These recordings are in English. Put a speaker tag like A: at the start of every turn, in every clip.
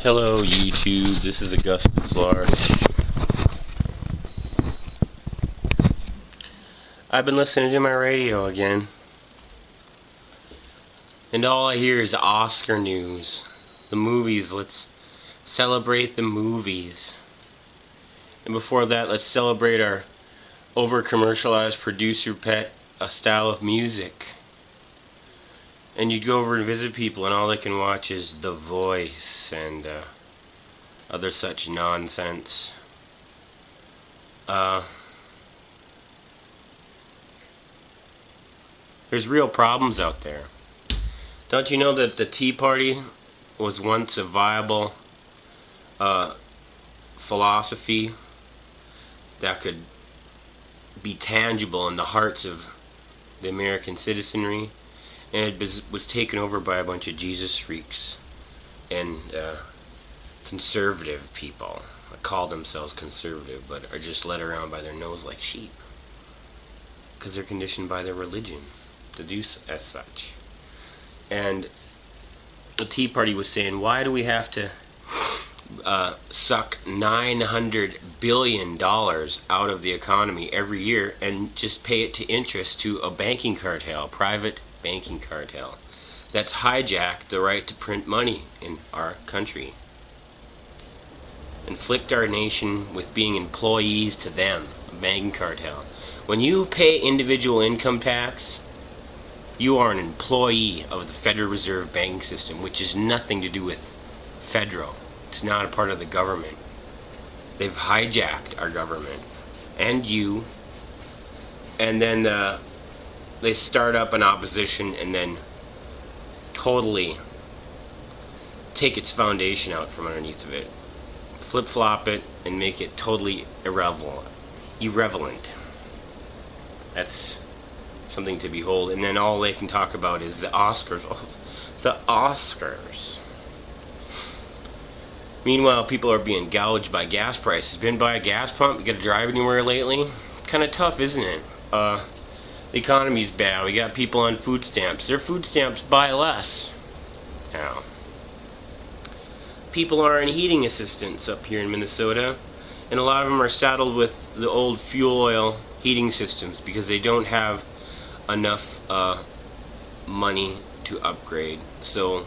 A: Hello YouTube, this is AugustusLarch. I've been listening to my radio again, and all I hear is Oscar news. The movies, let's celebrate the movies. And before that, let's celebrate our over-commercialized producer pet style of music. And you go over and visit people and all they can watch is The Voice and other such nonsense. There's real problems out there. Don't you know that the Tea Party was once a viable philosophy that could be tangible in the hearts of the American citizenry? And it was taken over by a bunch of Jesus freaks and conservative people that call themselves conservative but are just led around by their nose like sheep because they're conditioned by their religion to do as such. And the Tea Party was saying, why do we have to suck $900 billion out of the economy every year and just pay it to interest to a banking cartel, private banking cartel that's hijacked the right to print money in our country, inflict our nation with being employees to them, a banking cartel. When you pay individual income tax, you are an employee of the Federal Reserve banking system, which is nothing to do with federal. It's not a part of the government. They've hijacked our government and you, and then they start up an opposition and then totally take its foundation out from underneath of it, flip-flop it and make it totally irrelevant. That's something to behold. And then all they can talk about is the Oscars. Oh, the Oscars. Meanwhile, people are being gouged by gas prices. Been by a gas pump? You gotta drive anywhere lately? Kind of tough, isn't it? The economy's bad. We got people on food stamps. Their food stamps buy less now. People are on heating assistance up here in Minnesota, and a lot of them are saddled with the old fuel oil heating systems because they don't have enough money to upgrade. So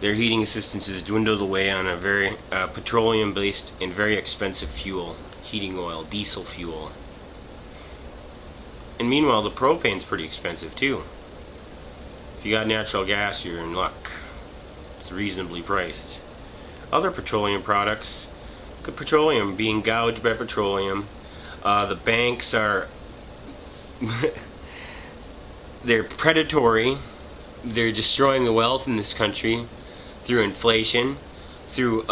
A: their heating assistance has dwindled away on a very petroleum-based and very expensive fuel, heating oil, diesel fuel. And meanwhile, the propane's pretty expensive too. If you got natural gas, you're in luck. It's reasonably priced. Other petroleum products, petroleum being gouged by petroleum. The banks are they're predatory. They're destroying the wealth in this country through inflation, through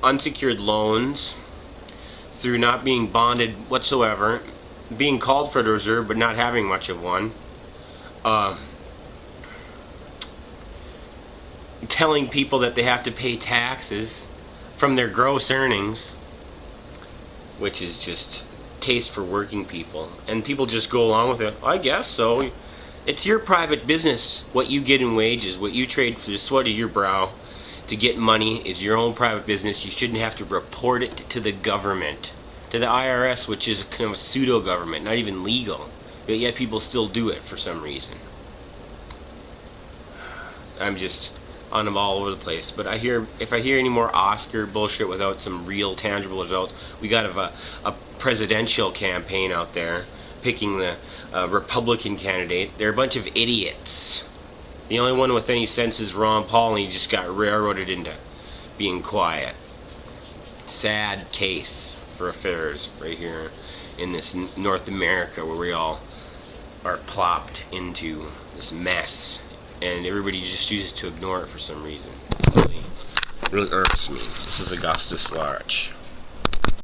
A: unsecured loans, through not being bonded whatsoever, being called Federal Reserve but not having much of one, telling people that they have to pay taxes from their gross earnings, which is just taste for working people, and people just go along with it. I guess so. It's your private business what you get in wages, what you trade for the sweat of your brow to get money is your own private business. You shouldn't have to report it to the government, to the IRS, which is a kind of a pseudo-government, not even legal, but yet people still do it for some reason. I'm just on them all over the place, but if I hear any more Oscar bullshit without some real tangible results, we got a presidential campaign out there picking the Republican candidate. They're a bunch of idiots. The only one with any sense is Ron Paul, and he just got railroaded into being quiet. Sad case for affairs right here in this North America where we all are plopped into this mess and everybody just chooses to ignore it for some reason. It really irks me. This is AugustusLarch.